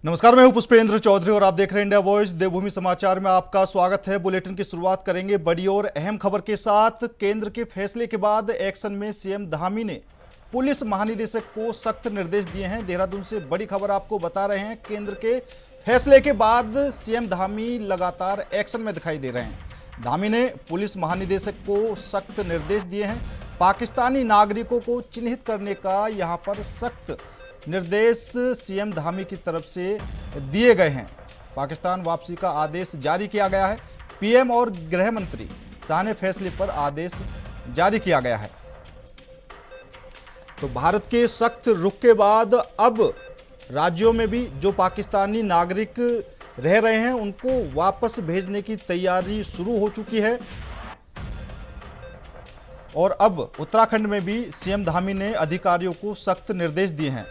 नमस्कार, मैं हूं पुष्पेंद्र चौधरी और आप देख रहे हैं इंडिया वॉइस। देवभूमि समाचार में आपका स्वागत है। बुलेटिन की शुरुआत करेंगे बड़ी और अहम खबर के साथ। केंद्र के फैसले के बाद एक्शन में सीएम धामी ने पुलिस महानिदेशक को सख्त निर्देश दिए हैं। देहरादून से बड़ी खबर आपको बता रहे हैं। केंद्र के फैसले के बाद सीएम धामी लगातार एक्शन में दिखाई दे रहे हैं। धामी ने पुलिस महानिदेशक को सख्त निर्देश दिए हैं। पाकिस्तानी नागरिकों को चिन्हित करने का यहाँ पर सख्त निर्देश सीएम धामी की तरफ से दिए गए हैं। पाकिस्तान वापसी का आदेश जारी किया गया है। पीएम और गृह मंत्री शाह ने फैसले पर आदेश जारी किया गया है। तो भारत के सख्त रुख के बाद अब राज्यों में भी जो पाकिस्तानी नागरिक रह रहे हैं उनको वापस भेजने की तैयारी शुरू हो चुकी है। और अब उत्तराखंड में भी सीएम धामी ने अधिकारियों को सख्त निर्देश दिए हैं।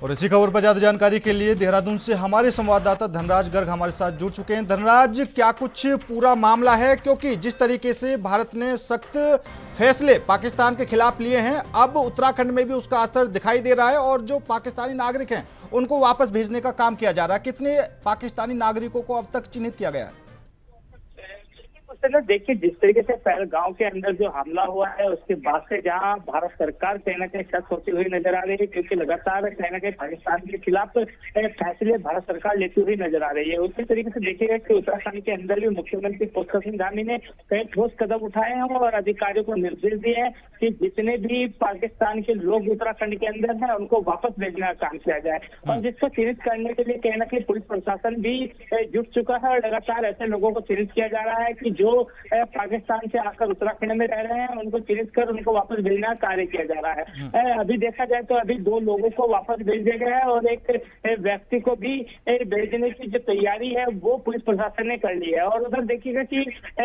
और इसी खबर पर ज्यादा जानकारी के लिए देहरादून से हमारे संवाददाता धनराज गर्ग हमारे साथ जुड़ चुके हैं। धनराज, क्या कुछ पूरा मामला है? क्योंकि जिस तरीके से भारत ने सख्त फैसले पाकिस्तान के खिलाफ लिए हैं, अब उत्तराखंड में भी उसका असर दिखाई दे रहा है और जो पाकिस्तानी नागरिक हैं उनको वापस भेजने का काम किया जा रहा है। कितने पाकिस्तानी नागरिकों को अब तक चिन्हित किया गया है? देखिए, जिस तरीके से पहलगांव के अंदर जो हमला हुआ है उसके बाद से जहां भारत सरकार कहीं ना कहीं सख्त होती हुई नजर आ रही है, क्योंकि लगातार कहीं ना कहीं पाकिस्तान के खिलाफ फैसले भारत सरकार लेती हुई नजर आ रही है। उसी तरीके से देखिएगा कि उत्तराखंड के अंदर भी मुख्यमंत्री पुष्कर सिंह धामी ने कई ठोस कदम उठाए हैं और अधिकारियों को निर्देश दिए हैं कि जितने भी पाकिस्तान के लोग उत्तराखंड के अंदर हैं उनको वापस भेजने का काम किया जाए। और जिसको चिन्हित करने के लिए कहीं ना कहीं पुलिस प्रशासन भी जुट चुका है और लगातार ऐसे लोगों को चिन्हित किया जा रहा है कि जो पाकिस्तान से आकर उत्तराखंड में रह रहे हैं उनको चिन्हित कर उनको वापस भेजने का कार्य किया जा रहा है। अभी देखा जाए तो अभी 2 लोगों को वापस भेज दिया गया है और एक व्यक्ति को भी भेजने की जो तैयारी है वो पुलिस प्रशासन ने कर ली है। और उधर देखिएगा कि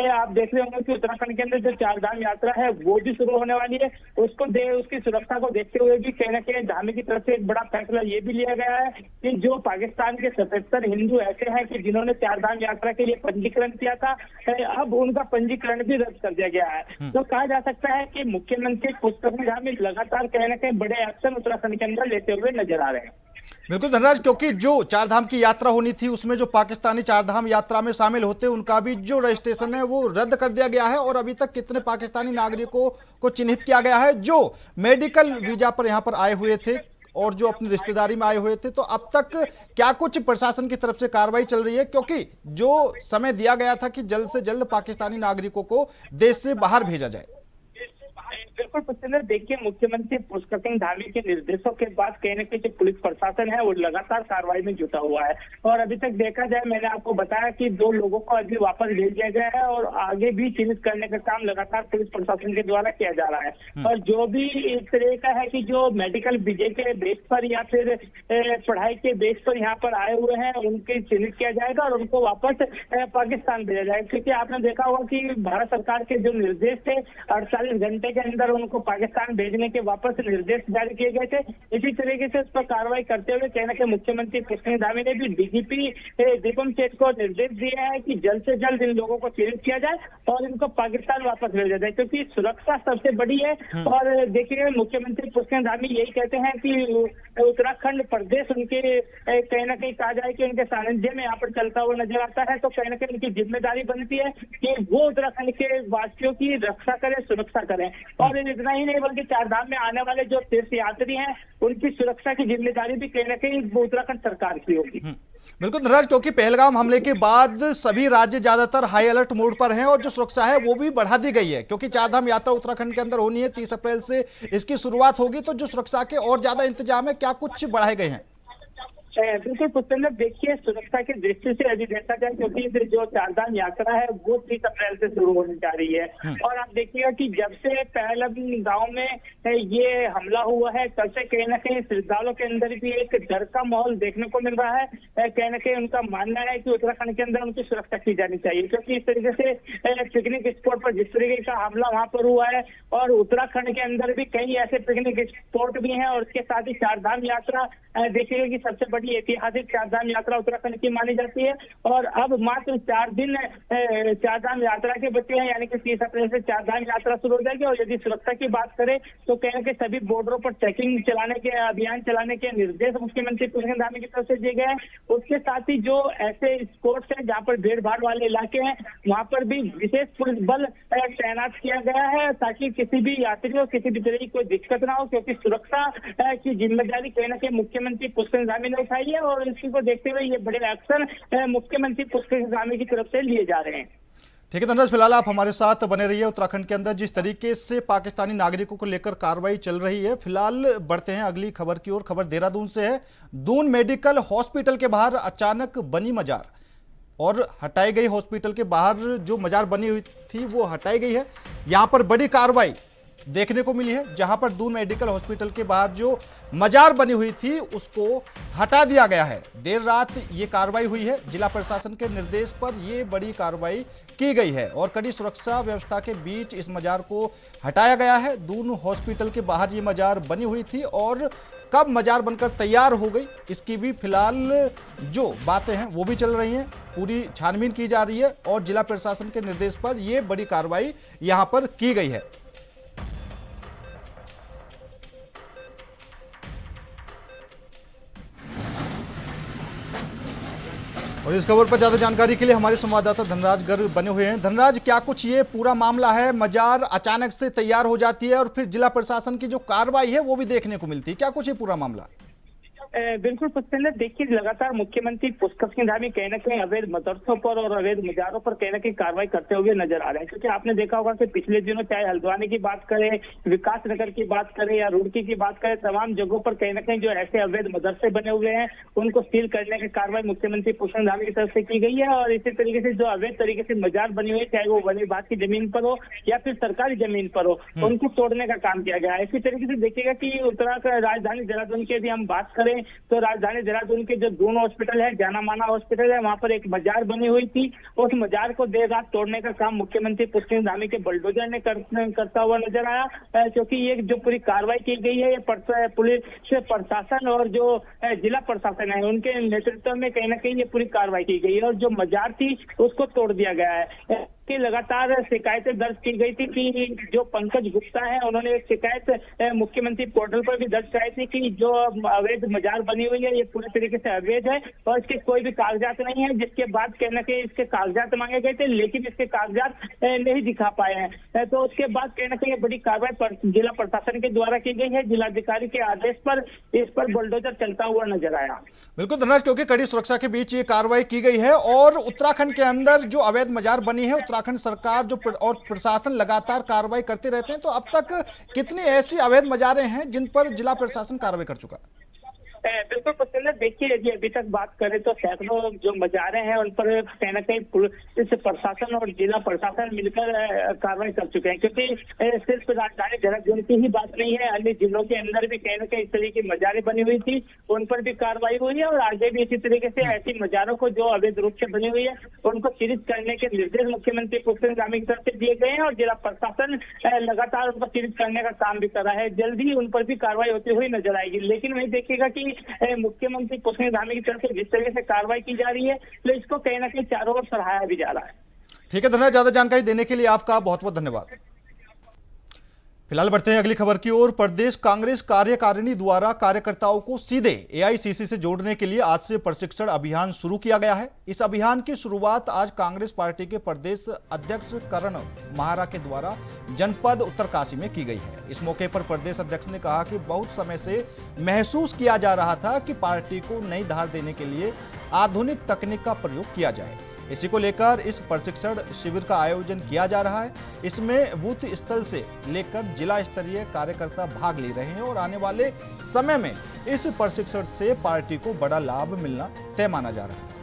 आप देख रहे होंगे कि उत्तराखंड के अंदर जो 4 धाम यात्रा है वो भी शुरू होने वाली है। उसकी सुरक्षा को देखते हुए भी कहीं ना कहीं धामी की तरफ से एक बड़ा फैसला ये भी लिया गया है कि जो पाकिस्तान के 77 हिंदू ऐसे हैं कि जिन्होंने 4 धाम यात्रा के लिए पंजीकरण किया था, अब उनका पंजीकरण भी रद्द कर दिया गया है। तो कहा जा सकता है कि मुख्यमंत्री पुष्कर सिंह धामी लगातार कहीं ना कहीं बड़े एक्शन उत्तराखंड के अंदर लेते हुए नजर आ रहे हैं। बिल्कुल धनराज, क्योंकि जो 4 धाम की यात्रा होनी थी उसमें जो पाकिस्तानी 4 धाम यात्रा में शामिल होते उनका भी जो रजिस्ट्रेशन है वो रद्द कर दिया गया है। और अभी तक कितने पाकिस्तानी नागरिकों को चिन्हित किया गया है जो मेडिकल वीजा पर यहाँ पर आए हुए थे और जो अपनी रिश्तेदारी में आए हुए थे? तो अब तक क्या कुछ प्रशासन की तरफ से कार्रवाई चल रही है, क्योंकि जो समय दिया गया था कि जल्द से जल्द पाकिस्तानी नागरिकों को देश से बाहर भेजा जाए? बिल्कुल पुष्पेंद्र, देखिए, मुख्यमंत्री पुष्कर सिंह धामी के निर्देशों के बाद कहीं ना कहीं जो पुलिस प्रशासन है वो लगातार कार्रवाई में जुटा हुआ है। और अभी तक देखा जाए, मैंने आपको बताया कि 2 लोगों को अभी वापस भेज दिया गया है और आगे भी चिन्हित करने का काम लगातार पुलिस प्रशासन के द्वारा किया जा रहा है। और जो भी इस तरह का है कि जो मेडिकल वीजे के बेस पर या फिर पढ़ाई के बेस पर यहाँ पर आए हुए हैं उनके चिन्हित किया जाएगा और उनको वापस पाकिस्तान भेजा जाएगा। क्योंकि आपने देखा होगा कि भारत सरकार के जो निर्देश थे 48 घंटे के अंदर उनको पाकिस्तान भेजने के वापस निर्देश जारी किए गए थे। इसी तरीके से उस पर कार्रवाई करते हुए कहना कि मुख्यमंत्री पुष्कर सिंह धामी ने भी डीजीपी दीपम सेठ को निर्देश दिया है कि जल्द से जल्द इन लोगों को चिन्हित किया जाए और इनको पाकिस्तान वापस भेजा जाए, क्योंकि सुरक्षा सबसे बड़ी है। और देखिए, मुख्यमंत्री पुष्कर सिंह धामी यही कहते हैं कि उत्तराखंड प्रदेश उनके कहीं ना कहीं कहा जाए कि उनके सानिध्य में यहाँ पर चलता हुआ नजर आता है। तो कहीं ना कहीं उनकी जिम्मेदारी बनती है कि वो उत्तराखंड के वासियों की रक्षा करें, सुरक्षा करें। और इतना ही नहीं बल्कि 4 धाम में आने वाले जो तीर्थ यात्री हैं उनकी सुरक्षा की जिम्मेदारी भी कहीं ना कहीं उत्तराखंड सरकार की होगी। बिल्कुल धनराज, क्योंकि पहलगाम हमले के बाद सभी राज्य ज्यादातर हाई अलर्ट मोड पर हैं और जो सुरक्षा है वो भी बढ़ा दी गई है, क्योंकि 4 धाम यात्रा उत्तराखंड के अंदर होनी है। 30 अप्रैल से इसकी शुरुआत होगी, तो जो सुरक्षा के और ज्यादा इंतजाम है, क्या कुछ बढ़ाए गए हैं? बिल्कुल पुष्पेंद्र, देखिए, सुरक्षा की दृष्टि से यदि देखा जाए, क्योंकि जो 4 धाम यात्रा है वो 30 अप्रैल से शुरू होने जा रही है। और आप देखिएगा कि जब से पहलगाम गांव में ये हमला हुआ है तब से कहीं ना कहीं श्रद्धालुओं के अंदर भी एक डर का माहौल देखने को मिल रहा है। कहीं ना कहीं उनका मानना है कि उत्तराखंड के अंदर उनकी सुरक्षा की जानी चाहिए, क्योंकि इस तरीके से पिकनिक स्पॉट पर जिस तरीके का हमला वहां पर हुआ है और उत्तराखंड के अंदर भी कई ऐसे पिकनिक स्पॉट भी हैं और उसके साथ ही 4 धाम यात्रा देखिएगा कि सबसे बड़ी की ऐतिहासिक चारधाम यात्रा उत्तराखंड की मानी जाती है। और अब मात्र 4 दिन चारधाम यात्रा के बचे हैं, यानी कि 30 अप्रैल से चारधाम यात्रा शुरू हो जाएगी। और यदि सुरक्षा की बात करें तो कहीं के सभी बॉर्डरों पर चेकिंग चलाने के अभियान चलाने के निर्देश मुख्यमंत्री पुष्कर धामी की तरफ से दिए गए हैं। उसके साथ ही जो ऐसे स्पॉट्स हैं जहाँ पर भीड़ भाड़ वाले इलाके हैं, वहाँ पर भी विशेष पुलिस बल तैनात किया गया है, ताकि किसी भी यात्री को किसी भी तरह की कोई दिक्कत ना हो, क्योंकि सुरक्षा की जिम्मेदारी कहीं ना कहीं मुख्यमंत्री पुष्कर धामी ने उठाई है। और इसी को देखते हुए ये बड़े एक्शन मुख्यमंत्री पुष्कर धामी की तरफ से लिए जा रहे हैं। ठीक है धनराज, फिलहाल आप हमारे साथ बने रहिए। उत्तराखंड के अंदर जिस तरीके से पाकिस्तानी नागरिकों को लेकर कार्रवाई चल रही है, फिलहाल बढ़ते हैं अगली खबर की ओर। खबर देहरादून से है। दून मेडिकल हॉस्पिटल के बाहर अचानक बनी मजार और हटाई गई। हॉस्पिटल के बाहर जो मजार बनी हुई थी वो हटाई गई है। यहां पर बड़ी कार्रवाई देखने को मिली है, जहां पर दून मेडिकल हॉस्पिटल के बाहर जो मजार बनी हुई थी उसको हटा दिया गया है। देर रात ये कार्रवाई हुई है। जिला प्रशासन के निर्देश पर ये बड़ी कार्रवाई की गई है और कड़ी सुरक्षा व्यवस्था के बीच इस मजार को हटाया गया है। दून हॉस्पिटल के बाहर ये मजार बनी हुई थी और कब मजार बनकर तैयार हो गई इसकी भी फिलहाल जो बातें हैं वो भी चल रही हैं। पूरी छानबीन की जा रही है और जिला प्रशासन के निर्देश पर यह बड़ी कार्रवाई यहां पर की गई है। और इस खबर पर ज्यादा जानकारी के लिए हमारे संवाददाता धनराज गर्ग बने हुए हैं। धनराज, क्या कुछ ये पूरा मामला है? मजार अचानक से तैयार हो जाती है और फिर जिला प्रशासन की जो कार्रवाई है वो भी देखने को मिलती है, क्या कुछ ये पूरा मामला? बिल्कुल पुष्पेंद्र, देखिए लगातार मुख्यमंत्री पुष्कर सिंह धामी कहीं ना कहीं अवैध मदरसों पर और अवैध मजारों पर कहीं ना कहीं कार्रवाई करते हुए नजर आ रहे हैं। क्योंकि आपने देखा होगा कि पिछले दिनों चाहे हल्द्वानी की बात करें, विकास नगर की बात करें या रुड़की की बात करें, तमाम जगहों पर कहीं ना कहीं जो ऐसे अवैध मदरसे बने हुए हैं उनको सील करने की कार्रवाई मुख्यमंत्री पुष्कर धामी की तरफ से की गई है। और इसी तरीके से जो अवैध तरीके से मजार बनी हुई, चाहे वो वन विभाग की जमीन पर हो या फिर सरकारी जमीन पर हो, उनको तोड़ने का काम किया गया है। इसी तरीके से देखिएगा कि उत्तराखंड राजधानी देहरादून की यदि हम बात करें तो राजधानी देहरादून के जो दून हॉस्पिटल है, जाना माना हॉस्पिटल है, वहां पर एक मजार बनी हुई थी। उस मजार को देर रात तोड़ने का काम मुख्यमंत्री पुष्कर धामी के बुलडोजर ने करता हुआ नजर आया। क्योंकि ये जो पूरी कार्रवाई की गई है ये पुलिस प्रशासन और जो जिला प्रशासन है उनके नेतृत्व में कहीं ना कहीं ये पूरी कार्रवाई की गई है। और जो मजार थी उसको तोड़ दिया गया है। कि लगातार शिकायतें दर्ज की गई थी कि जो पंकज गुप्ता है उन्होंने एक शिकायत मुख्यमंत्री पोर्टल पर भी दर्ज कराई थी कि जो अवैध मजार बनी हुई है ये पूरी तरीके से अवैध है और इसके कोई भी कागजात नहीं है। जिसके बाद कहना कि इसके कागजात मांगे गए थे लेकिन इसके कागजात नहीं दिखा पाए हैं। तो उसके बाद कहना कि ये बड़ी कार्रवाई जिला प्रशासन के द्वारा की गई है। जिलाधिकारी के आदेश पर इस पर बुलडोजर चलता हुआ नजर आया। बिल्कुल धनराज, क्योंकि कड़ी सुरक्षा के बीच ये कार्रवाई की गई है और उत्तराखंड के अंदर जो अवैध मजार बनी है उत्तराखंड सरकार जो और प्रशासन लगातार कार्रवाई करते रहते हैं, तो अब तक कितनी ऐसी अवैध मजारें हैं जिन पर जिला प्रशासन कार्रवाई कर चुका है? बिल्कुल पसंद। देखिए यदि अभी तक बात करें तो सैकड़ों जो मजारे हैं उन पर कहीं ना कहीं पुलिस प्रशासन और जिला प्रशासन मिलकर कार्रवाई कर चुके हैं। क्योंकि सिर्फ राजधानी देहरादून की ही बात नहीं है, अन्य जिलों के अंदर भी कहीं ना कहीं इस तरीके की मजारें बनी हुई थी, उन पर भी कार्रवाई हुई है। और आगे भी इसी तरीके से ऐसी मजारों को जो अवैध रूप से बनी हुई है उनको चिन्हित करने के निर्देश मुख्यमंत्री पुष्कर धामी की तरफ से दिए गए हैं और जिला प्रशासन लगातार उनको चिन्हित करने का काम भी कर रहा है। जल्द ही उन पर भी कार्रवाई होती हुई नजर आएगी। लेकिन वही देखिएगा कि मुख्यमंत्री पुष्कर धामी की तरफ से जिस तरीके से कार्रवाई की जा रही है तो इसको कहीं ना कहीं चारों ओर सराहाया भी जा रहा है। ठीक है धन्यवाद, ज्यादा जानकारी देने के लिए आपका बहुत बहुत धन्यवाद। फिलहाल बढ़ते हैं अगली खबर की ओर। प्रदेश कांग्रेस कार्यकारिणी द्वारा कार्यकर्ताओं को सीधे एआईसीसी से जोड़ने के लिए आज से प्रशिक्षण अभियान शुरू किया गया है। इस अभियान की शुरुआत आज कांग्रेस पार्टी के प्रदेश अध्यक्ष करण महारा के द्वारा जनपद उत्तरकाशी में की गई है। इस मौके पर प्रदेश अध्यक्ष ने कहा कि बहुत समय से महसूस किया जा रहा था कि पार्टी को नई धार देने के लिए आधुनिक तकनीक का प्रयोग किया जाए। इसी को लेकर इस प्रशिक्षण शिविर का आयोजन किया जा रहा है। इसमें बूथ स्थल से लेकर जिला स्तरीय कार्यकर्ता भाग ले रहे हैं और आने वाले समय में इस प्रशिक्षण से पार्टी को बड़ा लाभ मिलना तय माना जा रहा है।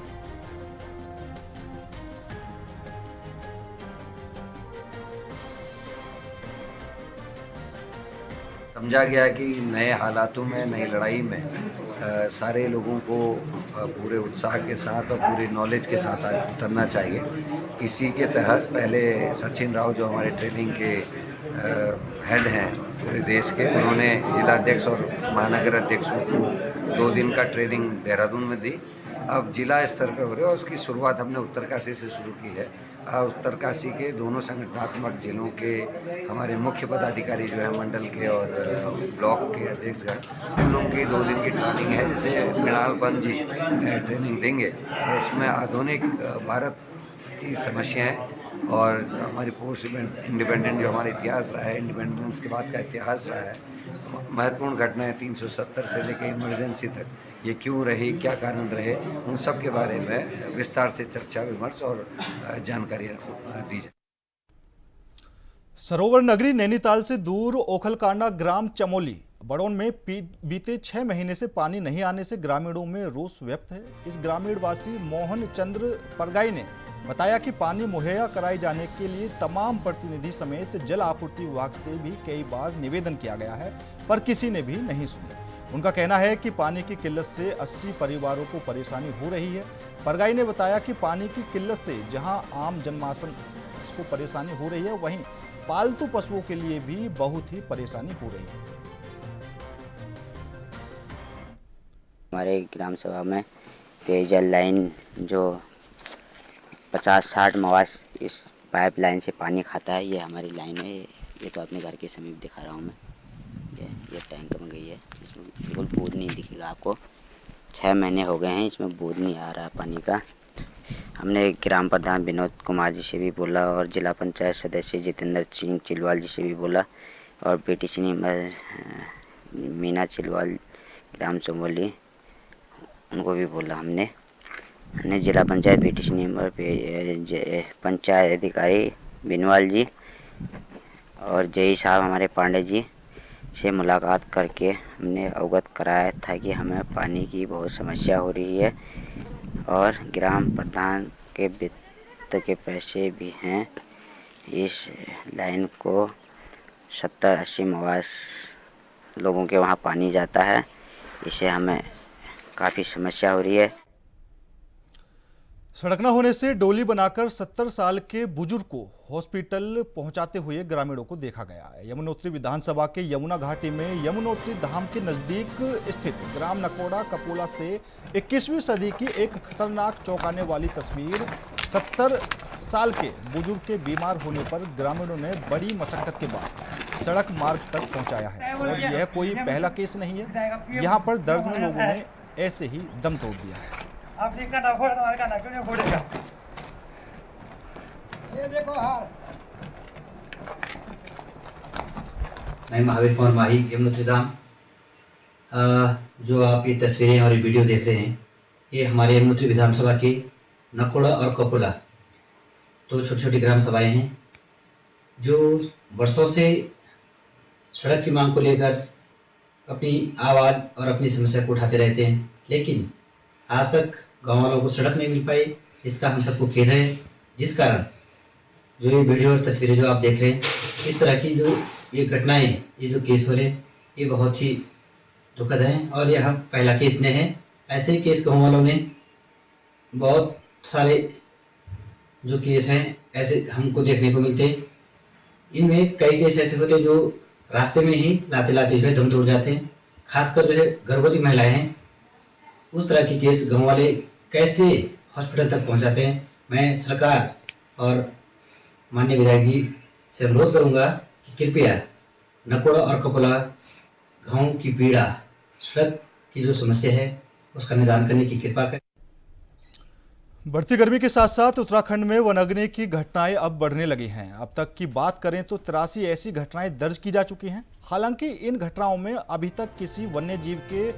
समझा गया कि नए हालातों में, नई लड़ाई में सारे लोगों को पूरे उत्साह के साथ और पूरी नॉलेज के साथ उतरना चाहिए। इसी के तहत पहले सचिन राव जो हमारे ट्रेनिंग के हेड हैं पूरे देश के, उन्होंने जिलाध्यक्ष और महानगर अध्यक्षों को 2 दिन का ट्रेनिंग देहरादून में दी। अब जिला स्तर पे हो रही है और उसकी शुरुआत हमने उत्तरकाशी से शुरू की है। उत्तरकाशी के दोनों संगठनात्मक जिलों के हमारे मुख्य पदाधिकारी जो है मंडल के और ब्लॉक के अध्यक्षगण, इन लोगों की 2 दिन की ट्रेनिंग है, जिसे मृणाल पंत जी ट्रेनिंग देंगे। इसमें आधुनिक भारत की समस्याएं और हमारी पोस्ट इंडिपेंडेंट जो हमारा इतिहास रहा है, इंडिपेंडेंस के बाद का इतिहास रहा है, महत्वपूर्ण घटनाएं 370 से लेकर इमरजेंसी तक ये क्यों रही, क्या कारण रहे, उन सब के बारे में विस्तार से चर्चा विमर्श और जानकारी दी जाए। सरोवर नगरी नैनीताल से दूर ओखलकांडा ग्राम चमोली बड़ौन में बीते 6 महीने से पानी नहीं आने से ग्रामीणों में रोष व्यक्त है। इस ग्रामीण वासी मोहन चंद्र परगाई ने बताया कि पानी मुहैया कराए जाने के लिए तमाम प्रतिनिधि समेत जल आपूर्ति विभाग से भी कई बार निवेदन किया गया है, पर किसी ने भी नहीं सुना। उनका कहना है कि पानी की किल्लत से 80 परिवारों को परेशानी हो रही है। परगाई ने बताया कि पानी की किल्लत से जहां आम जनमानस को परेशानी हो रही है, वहीं पालतू पशुओं के लिए भी बहुत ही परेशानी हो रही है। हमारे ग्राम सभा में पेयजल लाइन जो 50-60 मवास इस पाइप लाइन से पानी खाता है, ये हमारी लाइन है। ये तो अपने घर के समीप दिखा रहा हूँ मैं। ये टैंक में गई है, इसमें बिल्कुल बूंद नहीं दिखेगा आपको। 6 महीने हो गए हैं, इसमें बूंद नहीं आ रहा पानी का। हमने ग्राम प्रधान विनोद कुमार जी से भी बोला और जिला पंचायत सदस्य जितेंद्र सिंह चिलवाल जी से भी बोला और PTC मीना चिलवाल ग्राम चमोली, उनको भी बोला हमने जिला पंचायत PTC नंबर पे पंचायत अधिकारी बिनवाल जी और जय साहब हमारे पांडे जी से मुलाकात करके हमने अवगत कराया था कि हमें पानी की बहुत समस्या हो रही है और ग्राम प्रधान के वित्त के पैसे भी हैं। इस लाइन को 70-80 मवास लोगों के वहाँ पानी जाता है, इससे हमें काफ़ी समस्या हो रही है। सड़क न होने से डोली बनाकर 70 साल के बुजुर्ग को हॉस्पिटल पहुंचाते हुए ग्रामीणों को देखा गया है। यमुनोत्री विधानसभा के यमुना घाटी में यमुनोत्री धाम के नजदीक स्थित ग्राम नकोड़ा कपोला से 21वीं सदी की एक खतरनाक चौंकाने वाली तस्वीर। 70 साल के बुजुर्ग के बीमार होने पर ग्रामीणों ने बड़ी मशक्कत के बाद सड़क मार्ग तक पहुंचाया है और यह कोई पहला केस नहीं है। यहाँ पर दर्जनों लोगों ने ऐसे ही दम तोड़ दिया है। आप देखा ना फोड़ तुम्हारे का ना क्यों नहीं फोड़ेगा? ये देखो हार। मैं महावीर कुमार माही, यमुनोत्री धाम। जो आप ये तस्वीरें और ये वीडियो देख रहे हैं, ये हमारे यमुनोत्री विधानसभा के नकोड़ा और कपोला तो छोटी छोटी ग्राम सभाएं हैं जो वर्षों से सड़क की मांग को लेकर अपनी आवाज़ और अपनी समस्या को उठाते रहते हैं, लेकिन आज तक गांव वालों को सड़क नहीं मिल पाई। इसका हम सबको खेद है, जिस कारण जो ये वीडियो और तस्वीरें जो आप देख रहे हैं, इस तरह की जो ये घटनाएं, ये जो केस हो रहे हैं, ये बहुत ही दुखद हैं और यह पहला केस नहीं है। ऐसे केस गाँव वालों ने बहुत सारे जो केस हैं ऐसे हमको देखने को मिलते हैं। इनमें कई केस ऐसे होते हैं जो रास्ते में ही लाते लाते जो है दम तोड़ जाते हैं। खासकर जो है गर्भवती महिलाएं हैं, उस तरह की केस गाँव वाले कैसे हॉस्पिटल तक पहुंचाते हैं। मैं सरकार और माननीय विधायक जी से अनुरोध करूंगा कि कृपया नकोड़ा और कपोला गाँव की पीड़ा, सड़क की जो समस्या है, उसका निदान करने की कृपा करें। बढ़ती गर्मी के साथ साथ उत्तराखंड में वनाग्नि की घटनाएं अब बढ़ने लगी हैं। अब तक की बात करें तो 83 ऐसी घटनाएं दर्ज की जा चुकी हैं। हालांकि इन घटनाओं में अभी तक किसी वन्य जीव के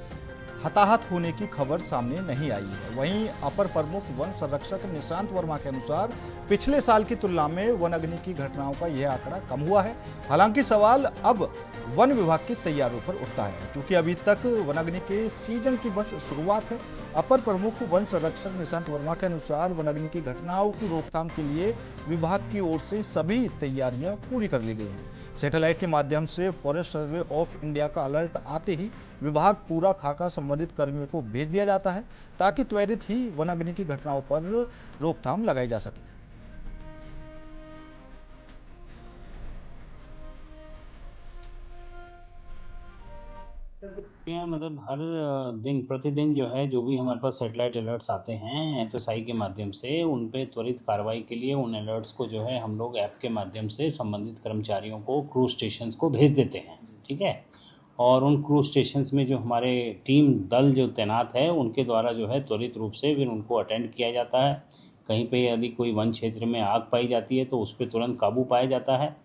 हताहत होने की खबर सामने नहीं आई है। वहीं अपर प्रमुख वन संरक्षक निशांत वर्मा के अनुसार पिछले साल की तुलना में वनाग्नि की घटनाओं का यह आंकड़ा कम हुआ है। हालांकि सवाल अब वन विभाग की तैयारियों पर उठता है, क्योंकि अभी तक वनाग्नि के सीजन की बस शुरुआत है। अपर प्रमुख वन संरक्षक निशांत वर्मा के अनुसार वनाग्नि की घटनाओं की रोकथाम के लिए विभाग की ओर से सभी तैयारियां पूरी कर ली गई हैं। सैटेलाइट के माध्यम से फॉरेस्ट सर्वे ऑफ इंडिया का अलर्ट आते ही विभाग पूरा खाका संबंधित कर्मियों को भेज दिया जाता है, ताकि त्वरित ही वनाग्नि की घटनाओं पर रोकथाम लगाई जा सके। मतलब हर दिन प्रतिदिन जो है जो भी हमारे पास सैटेलाइट अलर्ट्स आते हैं एफएसआई के माध्यम से, उन पे त्वरित कार्रवाई के लिए उन अलर्ट्स को जो है हम लोग ऐप के माध्यम से संबंधित कर्मचारियों को क्रूज स्टेशंस को भेज देते हैं, ठीक है। और उन क्रूज स्टेशंस में जो हमारे टीम दल जो तैनात है उनके द्वारा जो है त्वरित रूप से फिर उनको अटेंड किया जाता है। कहीं पे यदि कोई वन क्षेत्र में आग पाई जाती है तो उस पर तुरंत काबू पाया जाता है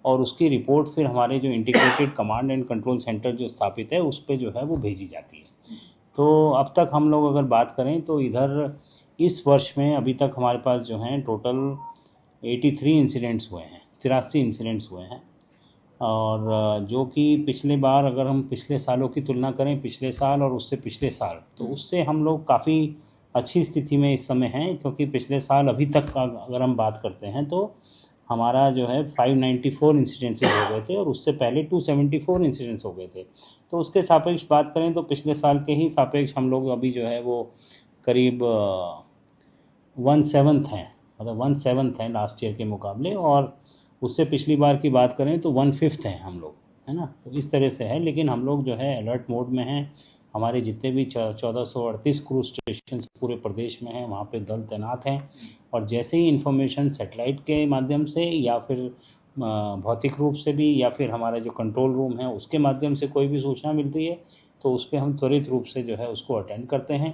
और उसकी रिपोर्ट फिर हमारे जो integrated command and control centre जो स्थापित है उस पर जो है वो भेजी जाती है। तो अब तक हम लोग अगर बात करें तो इधर इस वर्ष में अभी तक हमारे पास जो हैं टोटल 83 इंसिडेंट्स हुए हैं, 83 इंसिडेंट्स हुए हैं। और जो कि पिछले बार अगर हम पिछले सालों की तुलना करें, पिछले साल और उससे पिछले साल, तो उससे हम लोग काफ़ी अच्छी स्थिति में इस समय हैं, क्योंकि पिछले साल अभी तक का अगर हम बात करते हैं तो हमारा जो है 594 इंसिडेंसेस हो गए थे और उससे पहले 274 इंसिडेंट्स हो गए थे। तो उसके सापेक्ष बात करें तो पिछले साल के ही सापेक्ष हम लोग अभी जो है वो करीब 1/7 हैं, मतलब 1/7 हैं लास्ट ईयर के मुकाबले, और उससे पिछली बार की बात करें तो 1/5 हैं हम लोग, है ना। तो इस तरह से है, लेकिन हम लोग जो है अलर्ट मोड में हैं। हमारे जितने भी 1438 क्रूज स्टेशन पूरे प्रदेश में हैं वहाँ पे दल तैनात हैं, और जैसे ही इन्फॉर्मेशन सैटेलाइट के माध्यम से या फिर भौतिक रूप से भी या फिर हमारा जो कंट्रोल रूम है उसके माध्यम से कोई भी सूचना मिलती है तो उस पर हम त्वरित रूप से जो है उसको अटेंड करते हैं।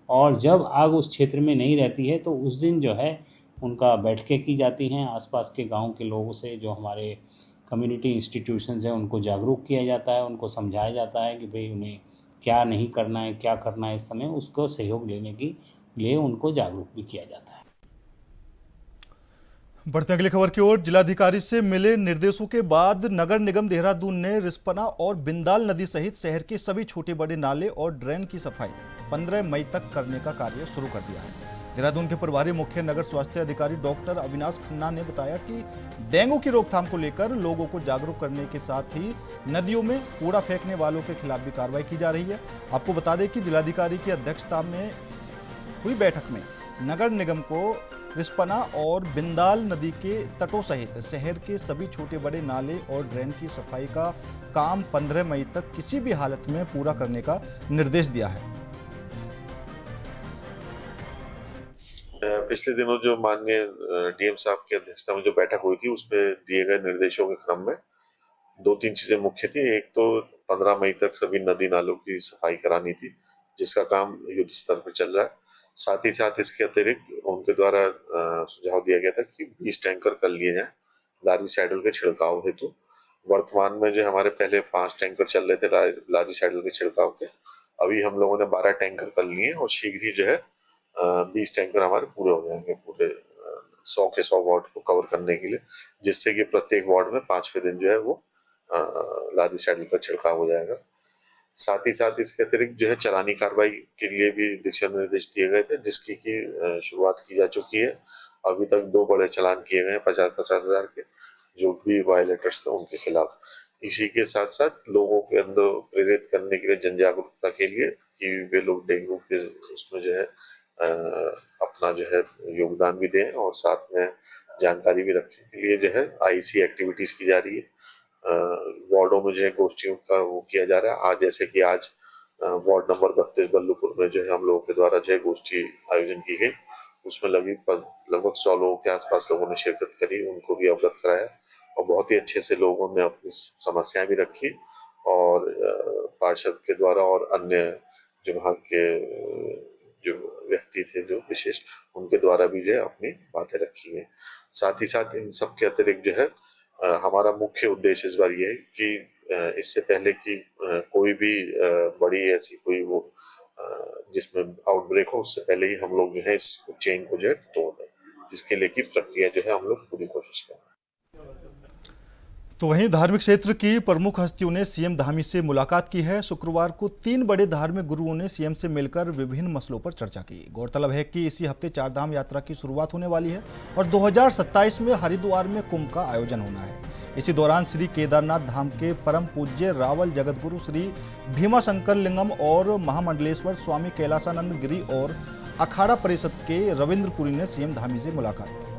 और जब आग उस क्षेत्र में नहीं रहती है तो उस दिन जो है उनका बैठकें की जाती हैं आसपास के गांव के लोगों से, जो हमारे कम्युनिटी इंस्टीट्यूशंस हैं उनको जागरूक किया जाता है, उनको समझाया जाता है कि भाई उन्हें क्या नहीं करना है, क्या करना है इस समय, उसको सहयोग लेने के लिए उनको जागरूक भी किया जाता है। बढ़ते अगली खबर की ओर। जिलाधिकारी से मिले निर्देशों के बाद नगर निगम देहरादून ने रिस्पना और बिंदाल नदी सहित शहर के सभी छोटे बड़े नाले और ड्रेन की सफाई 15 मई तक करने का कार्य शुरू कर दिया है। देहरादून के प्रभारी मुख्य नगर स्वास्थ्य अधिकारी डॉक्टर अविनाश खन्ना ने बताया कि डेंगू की रोकथाम को लेकर लोगों को जागरूक करने के साथ ही नदियों में कूड़ा फेंकने वालों के खिलाफ भी कार्रवाई की जा रही है। आपको बता दें कि जिलाधिकारी की अध्यक्षता में हुई बैठक में नगर निगम को रिस्पना और बिंदाल नदी के तटों सहित शहर के सभी छोटे बड़े नाले और ड्रेन की सफाई का काम 15 मई तक किसी भी हालत में पूरा करने का निर्देश दिया है। पिछले दिनों जो माननीय डीएम साहब की अध्यक्षता में जो बैठक हुई थी उसमें दिए गए निर्देशों के क्रम में 2-3 चीजें मुख्य थी। एक तो 15 मई तक सभी नदी नालों की सफाई करानी थी, जिसका काम युद्ध स्तर पर चल रहा है। साथ ही साथ इसके अतिरिक्त उनके द्वारा सुझाव दिया गया था कि 20 टैंकर कर लिए जाएं लार्विसाइडल के छिड़काव हेतु। वर्तमान में जो हमारे पहले 5 टैंकर चल रहे थे लार्विसाइडल के छिड़काव के, अभी हम लोगों ने 12 टैंकर कर लिए और शीघ्र ही जो है 20 टैंकर हमारे पूरे हो जाएंगे पूरे 100 के 100 वार्ड को कवर करने के लिए, जिससे कि प्रत्येक वार्ड में 5वें दिन जो है वो लार्विसाइडल का छिड़काव हो जाएगा। साथ ही साथ इसके अतिरिक्त जो है चलानी कार्रवाई के लिए भी दिशा निर्देश दिए गए थे, जिसकी की शुरुआत की जा चुकी है। अभी तक 2 बड़े चालान किए गए हैं 50-50 हज़ार के, जो भी वायलेटर्स थे उनके खिलाफ। इसी के साथ साथ लोगों के अंदर प्रेरित करने के लिए, जन जागरूकता के लिए कि वे लोग डेंगू के उसमें जो है अपना जो है योगदान भी दें और साथ में जानकारी भी रखें के लिए जो है आईसी एक्टिविटीज की जा रही है। वार्डों में जो है गोष्ठियों का वो किया जा रहा है। आज जैसे कि आज वार्ड नंबर 32 बल्लूपुर में जो है हम लोगों के द्वारा जो है गोष्ठी आयोजन की गई, उसमें लगभग 100 लोगों के आसपास लोगों ने शिरकत करी, उनको भी अवगत कराया और बहुत ही अच्छे से लोगों ने अपनी समस्याएं भी रखी और पार्षद के द्वारा और अन्य जो वहाँ के जो व्यक्ति थे जो विशेष, उनके द्वारा भी जो है अपनी बातें रखी है। साथ ही साथ इन सब के अतिरिक्त जो है हमारा मुख्य उद्देश्य इस बार ये है कि इससे पहले कि कोई भी बड़ी ऐसी कोई वो जिसमें आउटब्रेक हो, उससे पहले ही हम लोग जो है इस चेन को जो है तोड़ दें, जिसके लिए की प्रक्रिया जो है हम लोग पूरी कोशिश करें। तो वहीं धार्मिक क्षेत्र की प्रमुख हस्तियों ने सीएम धामी से मुलाकात की है। शुक्रवार को 3 बड़े धार्मिक गुरुओं ने सीएम से मिलकर विभिन्न मसलों पर चर्चा की। गौरतलब है कि इसी हफ्ते 4 धाम यात्रा की शुरुआत होने वाली है और 2027 में हरिद्वार में कुंभ का आयोजन होना है। इसी दौरान श्री केदारनाथ धाम के परम पूज्य रावल जगतगुरु श्री भीमाशंकर लिंगम और महामंडलेश्वर स्वामी कैलासानंद गिरी और अखाड़ा परिषद के रविंद्रपुरी ने सीएम धामी से मुलाकात की।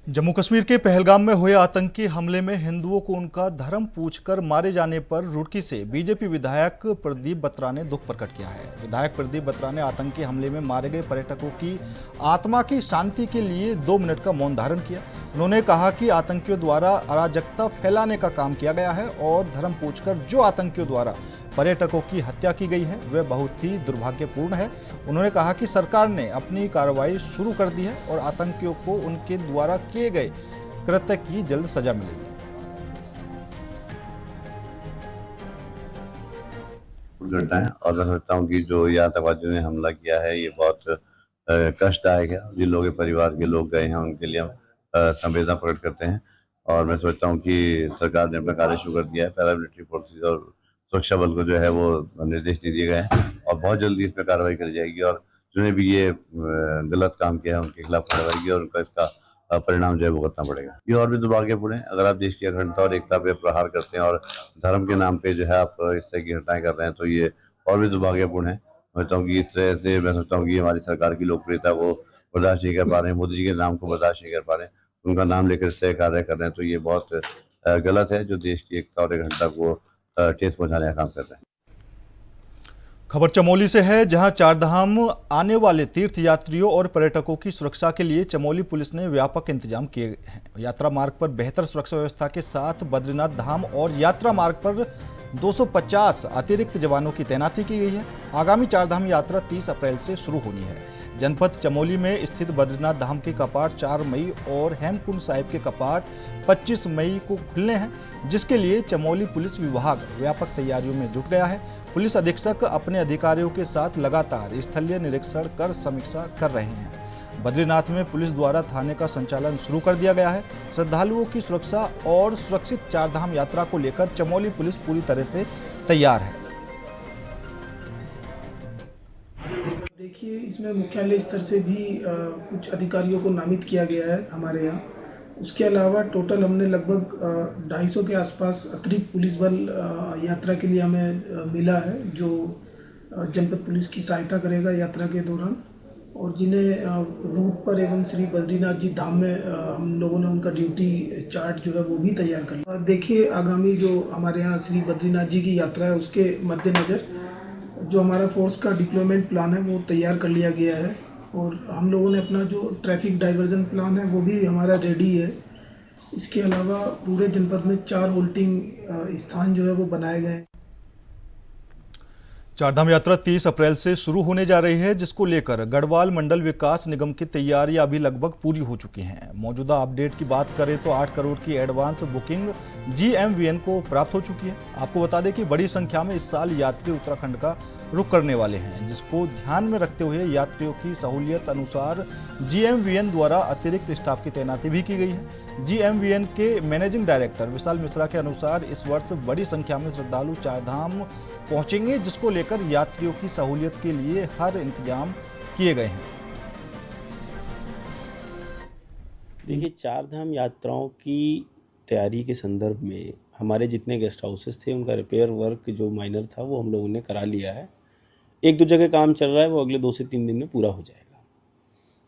जम्मू कश्मीर के पहलगाम में हुए आतंकी हमले में हिंदुओं को उनका धर्म पूछकर मारे जाने पर रुड़की से बीजेपी विधायक प्रदीप बत्रा ने दुख प्रकट किया है। विधायक प्रदीप बत्रा ने आतंकी हमले में मारे गए पर्यटकों की आत्मा की शांति के लिए 2 मिनट का मौन धारण किया। उन्होंने कहा कि आतंकियों द्वारा अराजकता फैलाने का काम किया गया है और धर्म पूछकर जो आतंकियों द्वारा पर्यटकों की हत्या की गई है वह बहुत ही दुर्भाग्यपूर्ण है। उन्होंने कहा कि सरकार ने अपनी कार्रवाई शुरू कर दी है और आतंकियों को उनके द्वारा किए गए कृत्य की जल्द सजा मिलेगी। घटना है और मैं समझता हूँ कि जो ये आतंकवादियों ने हमला किया है ये बहुत कष्टदायक है। जिन लोगों के परिवार के लोग गए हैं उनके लिए हम संवेदना प्रकट करते हैं और मैं समझता हूँ कि सरकार ने अपना कार्य शुरू कर दिया है। पैरामिलिट्री फोर्सेज और सुरक्षा बल को जो है वो निर्देश दे दिए गए हैं और बहुत जल्दी इस पर कार्रवाई करी जाएगी और जिन्होंने भी ये गलत काम किया है उनके खिलाफ कार्रवाई की और उनका इसका परिणाम जो है भुगतना पड़ेगा। ये और भी दुर्भाग्यपूर्ण है। अगर आप देश की अखंडता और एकता पे प्रहार करते हैं और धर्म के नाम पे जो है आप इस तरह की घटनाएं कर रहे हैं तो ये और भी दुर्भाग्यपूर्ण है। समझता हूँ कि इस तरह से मैं समझता हूँ कि हमारी सरकार की लोकप्रियता को बर्दाश्त नहीं कर पा रहे हैं, मोदी जी के नाम को बर्दाश्त नहीं कर पा रहे हैं, उनका नाम लेकर इस तरह कार्य कर रहे हैं तो ये बहुत गलत है। जो देश की एकता और अखंडता को ठेस पहुंचाने का काम कर रहे हैं। खबर चमोली से है, जहां चारधाम आने वाले तीर्थ यात्रियों और पर्यटकों की सुरक्षा के लिए चमोली पुलिस ने व्यापक इंतजाम किए हैं। यात्रा मार्ग पर बेहतर सुरक्षा व्यवस्था के साथ बद्रीनाथ धाम और यात्रा मार्ग पर 250 अतिरिक्त जवानों की तैनाती की गई है। आगामी चारधाम यात्रा 30 अप्रैल से शुरू होनी है। जनपद चमोली में स्थित बद्रीनाथ धाम के कपाट 4 मई और हेमकुंड साहिब के कपाट 25 मई को खुलने हैं, जिसके लिए चमोली पुलिस विभाग व्यापक तैयारियों में जुट गया है। पुलिस अधीक्षक अपने अधिकारियों के साथ लगातार स्थलीय निरीक्षण कर समीक्षा कर रहे हैं। बद्रीनाथ में पुलिस द्वारा थाने का संचालन शुरू कर दिया गया है। श्रद्धालुओं की सुरक्षा और सुरक्षित चारधाम यात्रा को लेकर चमोली पुलिस पूरी तरह से तैयार है। देखिए, इसमें मुख्यालय स्तर से भी कुछ अधिकारियों को नामित किया गया है हमारे यहाँ। उसके अलावा टोटल हमने लगभग 250 के आसपास अतिरिक्त पुलिस बल यात्रा के लिए हमें मिला है, जो जनपद पुलिस की सहायता करेगा यात्रा के दौरान और जिन्हें रूट पर एवं श्री बद्रीनाथ जी धाम में हम लोगों ने उनका ड्यूटी चार्ट जो है वो भी तैयार कर लिया। देखिए, आगामी जो हमारे यहाँ श्री बद्रीनाथ जी की यात्रा है उसके मद्देनज़र जो हमारा फोर्स का डिप्लॉयमेंट प्लान है वो तैयार कर लिया गया है और हम लोगों ने अपना जो ट्रैफिक डाइवर्जन प्लान है वो भी हमारा रेडी है। इसके अलावा पूरे जनपद में 4 होल्डिंग स्थान जो है वो बनाए गए हैं। चारधाम यात्रा 30 अप्रैल से शुरू होने जा रही है, जिसको लेकर गढ़वाल मंडल विकास निगम की तैयारियां अभी लगभग पूरी हो चुकी हैं। मौजूदा अपडेट की बात करें तो 8 करोड़ की एडवांस बुकिंग GMVN को प्राप्त हो चुकी है। आपको बता दें कि बड़ी संख्या में इस साल यात्री उत्तराखंड का रुख करने वाले हैं, जिसको ध्यान में रखते हुए यात्रियों की सहूलियत अनुसार GMVN द्वारा अतिरिक्त स्टाफ की तैनाती भी की गई है। GMVN के मैनेजिंग डायरेक्टर विशाल मिश्रा के अनुसार इस वर्ष बड़ी संख्या में श्रद्धालु चारधाम पहुंचेंगे, जिसको लेकर यात्रियों की सहूलियत के लिए हर इंतजाम किए गए हैं। देखिए, चारधाम यात्राओं की तैयारी के संदर्भ में हमारे जितने गेस्ट हाउसेस थे उनका रिपेयर वर्क जो माइनर था वो हम लोगों ने करा लिया है। 1-2 जगह काम चल रहा है, वो अगले 2 से 3 दिन में पूरा हो जाएगा।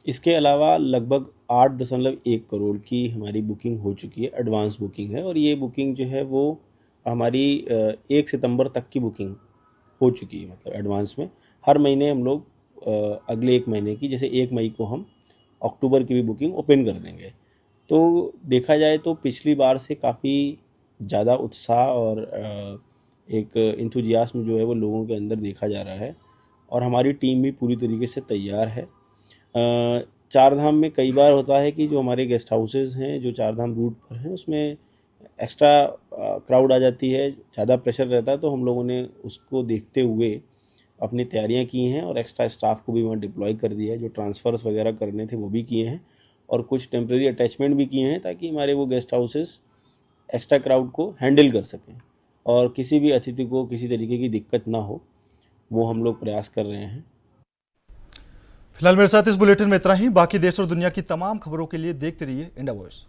इसके अलावा लगभग 8.1 करोड़ की हमारी बुकिंग हो चुकी है, एडवांस बुकिंग है और ये बुकिंग जो है वो हमारी 1 सितंबर तक की बुकिंग हो चुकी है। मतलब एडवांस में हर महीने हम लोग अगले 1 महीने की, जैसे 1 मई को हम अक्टूबर की भी बुकिंग ओपन कर देंगे। तो देखा जाए तो पिछली बार से काफ़ी ज़्यादा उत्साह और एक इंथुजियास्म जो है वो लोगों के अंदर देखा जा रहा है और हमारी टीम भी पूरी तरीके से तैयार है। चारधाम में कई बार होता है कि जो हमारे गेस्ट हाउसेस हैं जो चारधाम रूट पर हैं उसमें एक्स्ट्रा क्राउड आ जाती है, ज़्यादा प्रेशर रहता है, तो हम लोगों ने उसको देखते हुए अपनी तैयारियां की हैं और एक्स्ट्रा स्टाफ को भी वहाँ डिप्लॉय कर दिया है। जो ट्रांसफ़र्स वगैरह करने थे वो भी किए हैं और कुछ टेम्प्रेरी अटैचमेंट भी किए हैं ताकि हमारे वो गेस्ट हाउसेस एक्स्ट्रा क्राउड को हैंडल कर सकें और किसी भी अतिथि को किसी तरीके की दिक्कत ना हो, वो हम लोग प्रयास कर रहे हैं। फिलहाल मेरे साथ इस बुलेटिन में इतना ही। बाकी देश और दुनिया की तमाम खबरों के लिए देखते रहिए इंडिया वॉइस।